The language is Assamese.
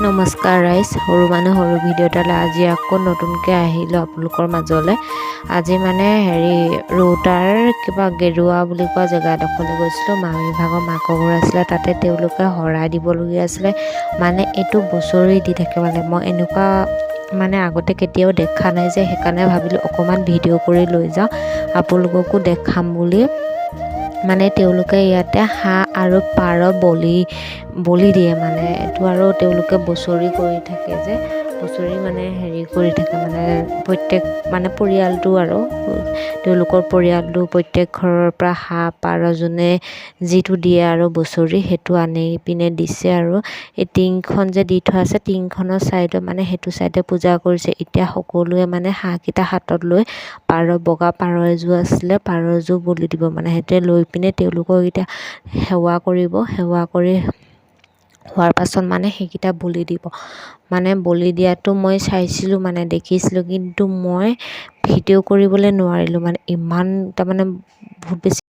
নমস্কাৰ ৰাইজ, সৰু মানুহ সৰু ভিডিঅ' এটালৈ আজি আকৌ নতুনকৈ আহিলোঁ আপোনালোকৰ মাজলৈ। আজি মানে ৰৌতাৰ কিবা গেৰুৱা বুলি কোৱা জেগা এডোখৰলৈ গৈছিলোঁ। মামী ভাগৰ মাকৰ ঘৰ আছিলে, তাতে তেওঁলোকে শৰাই দিবলগীয়া আছিলে। মানে এইটো বছৰি দি থাকে, মানে মই এনেকুৱা মানে আগতে কেতিয়াও দেখা নাই যে, সেইকাৰণে ভাবিলোঁ অকণমান ভিডিঅ' কৰি লৈ যাওঁ, আপোনালোককো দেখাম বুলি। মানে তেওঁলোকে ইয়াতে হাঁহ আৰু পাৰ বলি দিয়ে। মানে এইটো আৰু তেওঁলোকে বছৰি কৰি থাকে যে, বছৰি মানে কৰি থাকে, মানে প্ৰত্যেক মানে পৰিয়ালটো আৰু তেওঁলোকৰ পৰিয়ালটো প্ৰত্যেক ঘৰৰ পৰা হাঁহ পাৰ যোনে যিটো দিয়ে আৰু বছৰি সেইটো আনি পিনে দিছে। আৰু এই টিংখন যে দি থোৱা আছে, টিংখনৰ ছাইডত মানে সেইটো ছাইডে পূজা কৰিছে। এতিয়া সকলোৱে মানে হাঁহকেইটা হাতত লৈ বগা পাৰ এযোৰ আছিলে, পাৰ এযোৰ বলি দিব। মানে সেইটোৱে লৈ পিনে তেওঁলোকক এতিয়া সেৱা কৰিব। সেৱা কৰি হোৱাৰ পাছত মানে সেইকেইটা বলি দিব। মানে বলি দিয়াটো মই চাইছিলোঁ, মানে দেখিছিলোঁ, কিন্তু মই ভিডিঅ' কৰিবলৈ নোৱাৰিলোঁ। মানে ইমান তাৰমানে বহুত বেছি